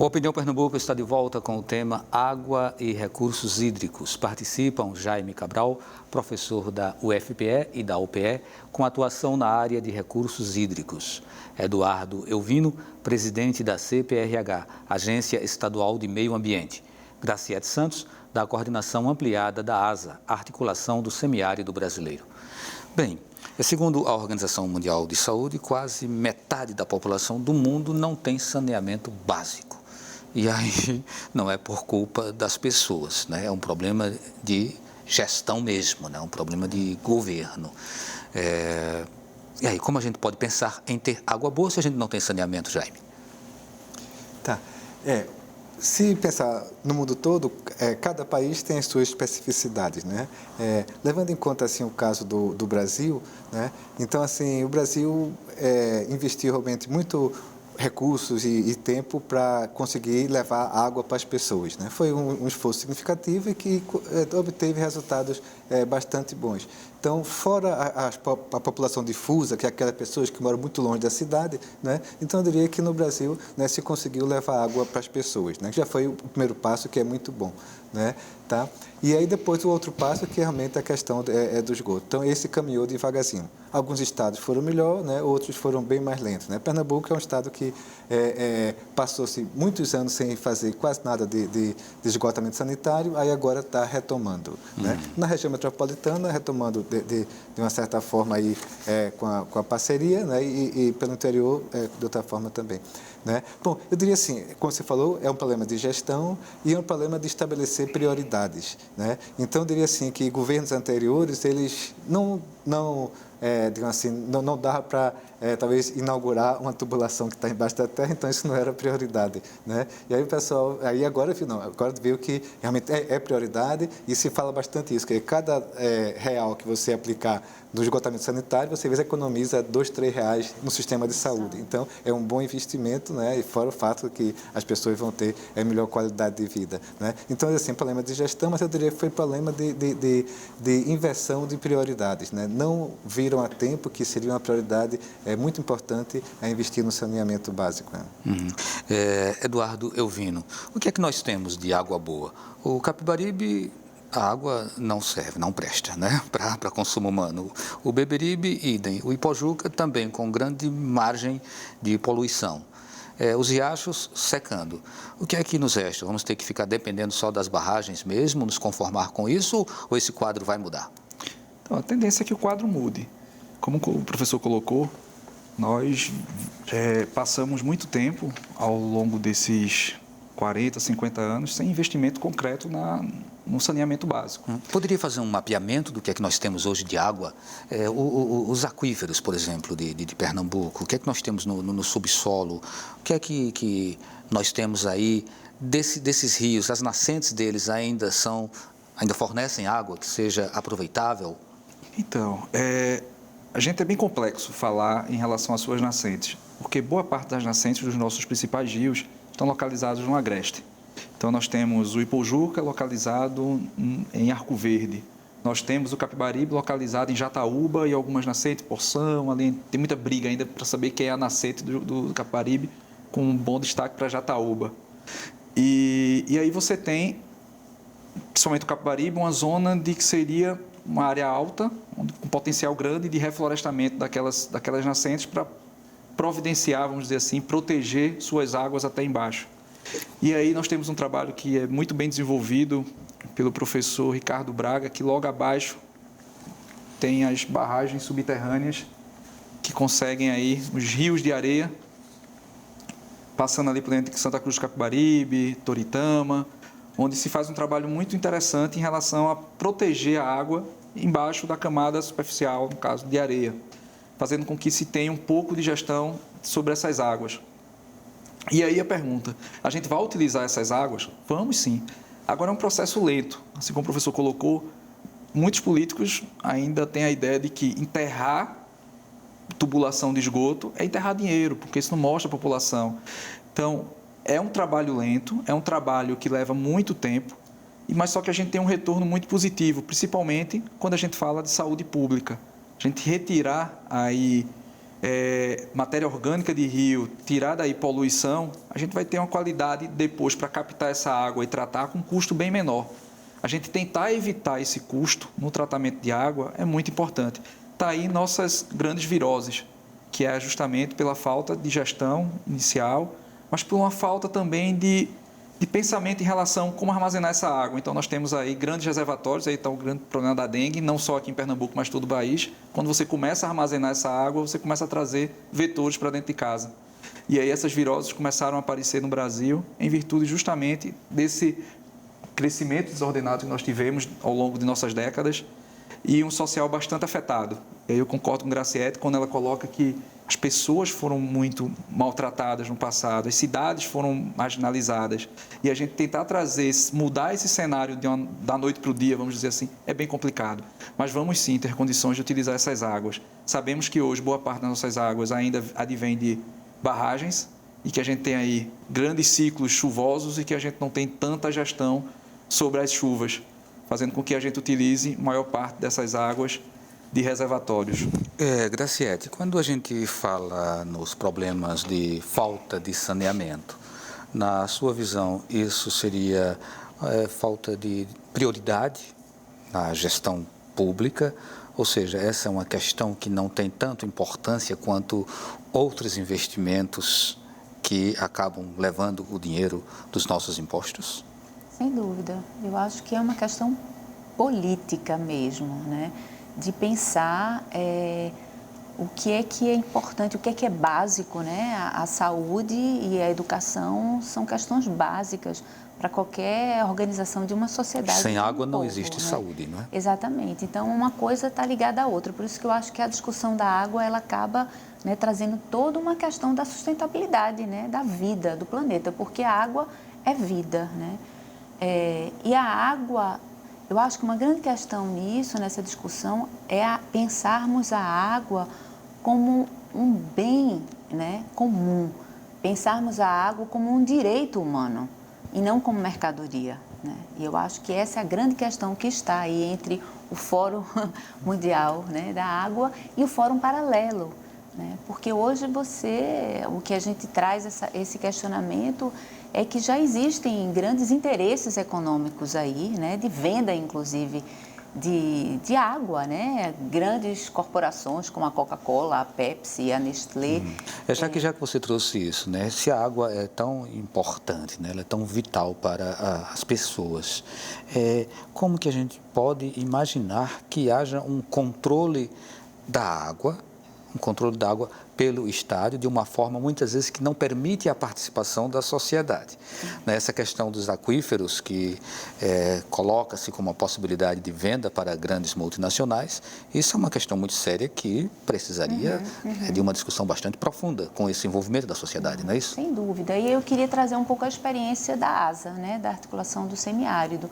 O Opinião Pernambuco está de volta com o tema Água e Recursos Hídricos. Participam Jaime Cabral, professor da UFPE e da UPE, com atuação na área de recursos hídricos. Eduardo Elvino, presidente da CPRH, Agência Estadual de Meio Ambiente. Graciete Santos, da Coordenação Ampliada da ASA, Articulação do Semiárido Brasileiro. Bem, segundo a Organização Mundial de Saúde, quase metade da população do mundo não tem saneamento básico. E aí não é por culpa das pessoas, né? É um problema de gestão mesmo, né? Um problema de governo. E aí, como a gente pode pensar em ter água boa se a gente não tem saneamento, Jaime? Tá. Se pensar no mundo todo, cada país tem as suas especificidades, né? Levando em conta assim o caso do Brasil, né? Então assim o Brasil investiu realmente muito recursos e tempo para conseguir levar água para as pessoas, né? Foi um esforço significativo e que obteve resultados bastante bons. Então, fora a população difusa, que é aquelas pessoas que moram muito longe da cidade, né? Então eu diria que no Brasil, né, se conseguiu levar água para as pessoas, né? Já foi o primeiro passo, que é muito bom, né? Tá? E aí depois o outro passo, que realmente a questão do esgoto. Então esse caminhou devagarzinho. Alguns estados foram melhor, né? Outros foram bem mais lentos, né? Pernambuco é um estado que passou-se muitos anos sem fazer quase nada de esgotamento sanitário, aí agora está retomando, né? Na região metropolitana, retomando de uma certa forma aí, com a parceria, né? E pelo interior, de outra forma também, né? Bom, eu diria assim, como você falou, é um problema de gestão e é um problema de estabelecer prioridades, né? Então, eu diria assim que governos anteriores, eles digamos assim, não dava para, talvez, inaugurar uma tubulação que está embaixo da terra, então isso não era prioridade, né? E aí o pessoal, agora viu que realmente é prioridade e se fala bastante isso, que cada real que você aplicar do esgotamento sanitário, você às vezes economiza R$2, R$3 no sistema de saúde. Então, é um bom investimento, né? E fora o fato que as pessoas vão ter melhor qualidade de vida, né? Então, assim, problema de gestão, mas eu diria que foi problema de inversão de prioridades, né? Não viram a tempo que seria uma prioridade muito importante a investir no saneamento básico, né? Eduardo Elvino, o que é que nós temos de água boa? O Capibaribe, a água não serve, não presta, né, para consumo humano. O Beberibe, idem. O Ipojuca também com grande margem de poluição. Os riachos secando. O que é que nos resta? Vamos ter que ficar dependendo só das barragens mesmo, nos conformar com isso, ou esse quadro vai mudar? Então, a tendência é que o quadro mude. Como o professor colocou, nós passamos muito tempo ao longo desses 40, 50 anos sem investimento concreto no saneamento básico. Poderia fazer um mapeamento do que é que nós temos hoje de água? Os aquíferos, por exemplo, de Pernambuco, o que é que nós temos no subsolo? O que é que nós temos aí desses rios? As nascentes deles ainda fornecem água que seja aproveitável? Então, a gente é bem complexo falar em relação às suas nascentes, porque boa parte das nascentes dos nossos principais rios estão localizados no agreste. Então, nós temos o Ipojuca localizado em Arco Verde. Nós temos o Capibaribe localizado em Jataúba e algumas nascentes, Porção, ali tem muita briga ainda para saber quem é a nascente do Capibaribe, com um bom destaque para Jataúba. E aí você tem, principalmente o Capibaribe, uma zona de que seria uma área alta, com potencial grande de reflorestamento daquelas nascentes para providenciar, vamos dizer assim, proteger suas águas até embaixo. E aí nós temos um trabalho que é muito bem desenvolvido pelo professor Ricardo Braga, que logo abaixo tem as barragens subterrâneas que conseguem aí os rios de areia, passando ali por dentro de Santa Cruz do Capibaribe, Toritama, onde se faz um trabalho muito interessante em relação a proteger a água embaixo da camada superficial, no caso de areia, fazendo com que se tenha um pouco de gestão sobre essas águas. E aí a pergunta, a gente vai utilizar essas águas? Vamos sim. Agora é um processo lento. Assim como o professor colocou, muitos políticos ainda têm a ideia de que enterrar tubulação de esgoto é enterrar dinheiro, porque isso não mostra a população. Então, é um trabalho lento, é um trabalho que leva muito tempo, mas só que a gente tem um retorno muito positivo, principalmente quando a gente fala de saúde pública. A gente retirar aí matéria orgânica de rio, tirar daí poluição, a gente vai ter uma qualidade depois para captar essa água e tratar com um custo bem menor. A gente tentar evitar esse custo no tratamento de água é muito importante. Está aí nossas grandes viroses, que é justamente pela falta de gestão inicial, mas por uma falta também de pensamento em relação a como armazenar essa água. Então, nós temos aí grandes reservatórios, aí está o grande problema da dengue, não só aqui em Pernambuco, mas todo o país. Quando você começa a armazenar essa água, você começa a trazer vetores para dentro de casa. E aí essas viroses começaram a aparecer no Brasil em virtude justamente desse crescimento desordenado que nós tivemos ao longo de nossas décadas e um social bastante afetado. E aí eu concordo com Graciete quando ela coloca que as pessoas foram muito maltratadas no passado, as cidades foram marginalizadas. E a gente tentar mudar esse cenário da noite para o dia, vamos dizer assim, é bem complicado. Mas vamos sim ter condições de utilizar essas águas. Sabemos que hoje boa parte das nossas águas ainda advém de barragens e que a gente tem aí grandes ciclos chuvosos e que a gente não tem tanta gestão sobre as chuvas, fazendo com que a gente utilize a maior parte dessas águas de reservatórios. Graciete, quando a gente fala nos problemas de falta de saneamento, na sua visão, isso seria falta de prioridade na gestão pública? Ou seja, essa é uma questão que não tem tanta importância quanto outros investimentos que acabam levando o dinheiro dos nossos impostos? Sem dúvida. Eu acho que é uma questão política mesmo, né? De pensar o que é importante, o que é básico, né? A saúde e a educação são questões básicas para qualquer organização de uma sociedade. Sem água não povo, existe né? saúde, não é? Exatamente. Então, uma coisa está ligada à outra. Por isso que eu acho que a discussão da água, ela acaba, né, trazendo toda uma questão da sustentabilidade, né, da vida do planeta, porque a água é vida, né? E a água, eu acho que uma grande questão nisso, nessa discussão, é pensarmos a água como um bem, né, comum, pensarmos a água como um direito humano e não como mercadoria, né? E eu acho que essa é a grande questão que está aí entre o Fórum Mundial, né, da Água e o Fórum Paralelo, né? Porque hoje o que a gente traz esse questionamento é que já existem grandes interesses econômicos aí, né, de venda, inclusive, de água, né? Grandes corporações como a Coca-Cola, a Pepsi, a Nestlé. Já que você trouxe isso, né? Se a água é tão importante, né? Ela é tão vital para as pessoas, como que a gente pode imaginar que haja um controle da água pelo Estado, de uma forma, muitas vezes, que não permite a participação da sociedade? Essa questão dos aquíferos, que coloca-se como uma possibilidade de venda para grandes multinacionais, isso é uma questão muito séria que precisaria de uma discussão bastante profunda com esse envolvimento da sociedade, não é isso? Sem dúvida. E eu queria trazer um pouco a experiência da ASA, né, da Articulação do Semiárido,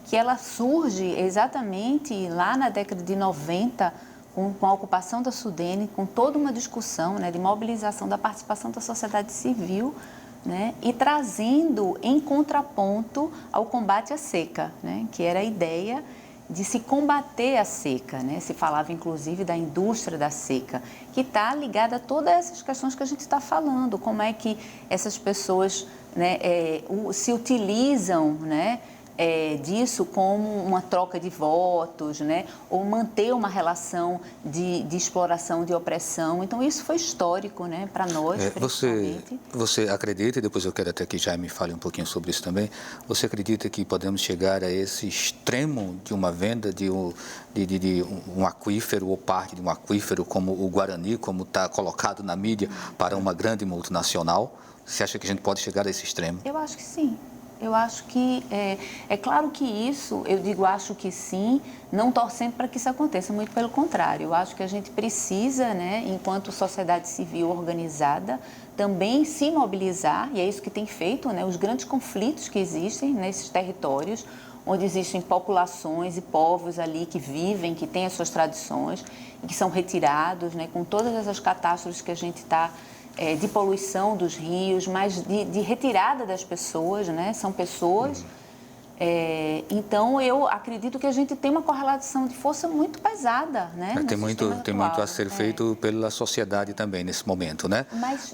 que ela surge exatamente lá na década de 90, com a ocupação da Sudene, com toda uma discussão, né, de mobilização da participação da sociedade civil, né, e trazendo em contraponto ao combate à seca, né, que era a ideia de se combater a seca, né? Se falava inclusive da indústria da seca, que está ligada a todas essas questões que a gente está falando, como é que essas pessoas, né, se utilizam, né, disso como uma troca de votos, né? Ou manter uma relação de exploração, de opressão. Então, isso foi histórico, né, para nós, principalmente. Você acredita, e depois eu quero até que Jaime fale um pouquinho sobre isso também, você acredita que podemos chegar a esse extremo de uma venda de um aquífero ou parte de um aquífero como o Guarani, como está colocado na mídia, para uma grande multinacional? Você acha que a gente pode chegar a esse extremo? Eu acho que sim. Eu acho que, é claro que isso, eu digo acho que sim, não torcendo para que isso aconteça, muito pelo contrário. Eu acho que a gente precisa, né, enquanto sociedade civil organizada, também se mobilizar, e é isso que tem feito, né, os grandes conflitos que existem nesses territórios, onde existem populações e povos ali que vivem, que têm as suas tradições, e que são retirados, né, com todas essas catástrofes que a gente está de poluição dos rios, mas de retirada das pessoas, né? São pessoas Então, eu acredito que a gente tem uma correlação de força muito pesada, né? Tem muito a ser feito pela sociedade também nesse momento, né? Mas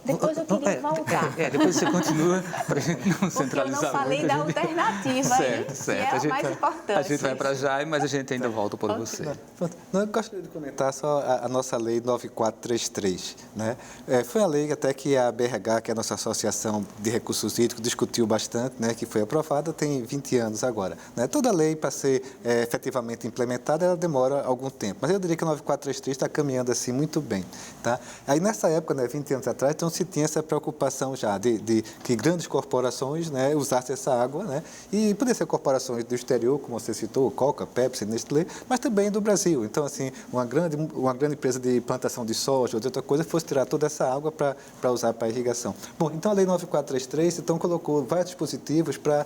depois eu queria voltar. Depois você continua para a gente não centralizar. Porque eu não falei da alternativa, certo. Que é o mais importante. A gente vai para já, mas a gente ainda volta por você. Não, eu gostaria de comentar só a nossa lei 9433, né? Foi a lei até que a BRH, que é a nossa Associação de Recursos Hídricos, discutiu bastante, né? Que foi aprovada, tem 20 anos agora, né? Toda lei, para ser efetivamente implementada, ela demora algum tempo. Mas eu diria que a 9433 está caminhando assim muito bem, tá? Aí nessa época, né, 20 anos atrás, então se tinha essa preocupação já de que grandes corporações, né, usassem essa água, né? E poderia ser corporações do exterior, como você citou, Coca, Pepsi, Nestlé, mas também do Brasil. Então, assim, uma grande empresa de plantação de soja ou de outra coisa fosse tirar toda essa água para usar para irrigação. Bom, então a lei 9433, então, colocou vários dispositivos para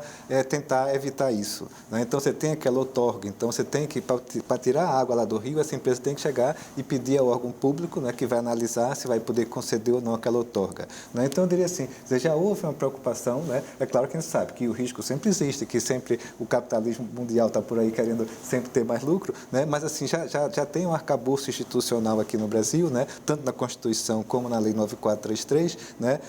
tentar evitar isso, né? Então, você tem aquela outorga, então você tem que, para tirar a água lá do rio, essa empresa tem que chegar e pedir ao órgão público, né, que vai analisar se vai poder conceder ou não aquela outorga, né? Então, eu diria assim, já houve uma preocupação, né? É claro que a gente sabe que o risco sempre existe, que sempre o capitalismo mundial está por aí querendo sempre ter mais lucro, né? Mas, assim, já tem um arcabouço institucional aqui no Brasil, né, tanto na Constituição como na Lei 9433, né,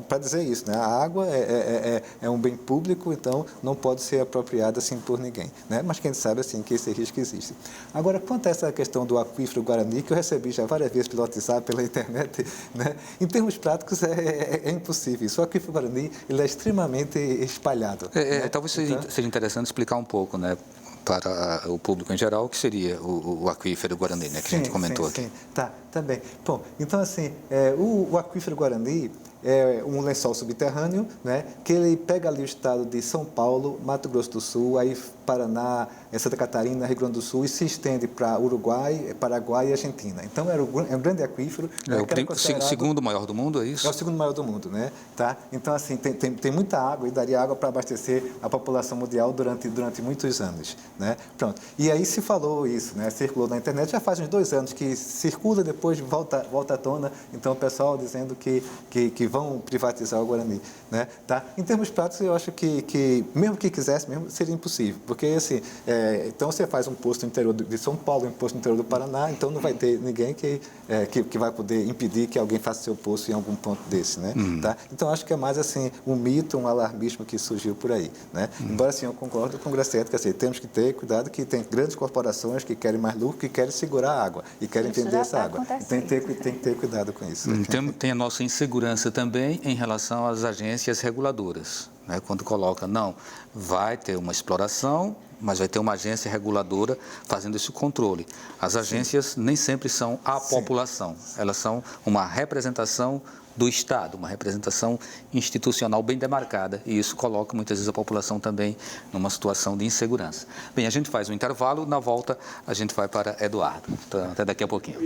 para dizer isso, né? A água é um bem público, então não pode ser apropriada assim por ninguém, né? Mas quem sabe assim que esse risco existe. Agora, quanto a essa questão do aquífero Guarani, que eu recebi já várias vezes pelo WhatsApp, pela internet, né? Em termos práticos é impossível isso. O aquífero Guarani, ele é extremamente espalhado. Né? Talvez seja interessante explicar um pouco, né, para o público em geral, o que seria o aquífero Guarani, né, que a gente comentou aqui. Sim, tá bem. Bom, então assim, o aquífero Guarani é um lençol subterrâneo, né, que ele pega ali o estado de São Paulo, Mato Grosso do Sul, aí Paraná, Santa Catarina, Rio Grande do Sul, e se estende para Uruguai, Paraguai e Argentina. Então, é um grande aquífero. O segundo maior do mundo, é isso? É o segundo maior do mundo, né? Tá? Então, assim, tem muita água e daria água para abastecer a população mundial durante muitos anos, né? Pronto. E aí se falou isso, né? Circulou na internet, já faz uns 2 anos que circula, depois volta à tona. Então, o pessoal dizendo que vão privatizar o Guarani, né? Tá? Em termos práticos, eu acho que mesmo que quisesse, mesmo seria impossível, porque assim, então você faz um posto no interior de São Paulo, um posto no interior do Paraná, então não vai ter ninguém que vai poder impedir que alguém faça seu posto em algum ponto desse, né? Tá? Então acho que é mais assim um mito, um alarmismo que surgiu por aí, né? Embora assim eu concordo com o Gracete, que assim, temos que ter cuidado que tem grandes corporações que querem mais lucro, que querem segurar a água e querem vender essa água. Tem que ter cuidado com isso. Tem a nossa insegurança também em relação às agências reguladoras, né? Quando coloca, não, vai ter uma exploração, mas vai ter uma agência reguladora fazendo esse controle. As agências nem sempre são a população, elas são uma representação do Estado, uma representação institucional bem demarcada, e isso coloca muitas vezes a população também numa situação de insegurança. Bem, a gente faz um intervalo, na volta a gente vai para Eduardo. Então, até daqui a pouquinho.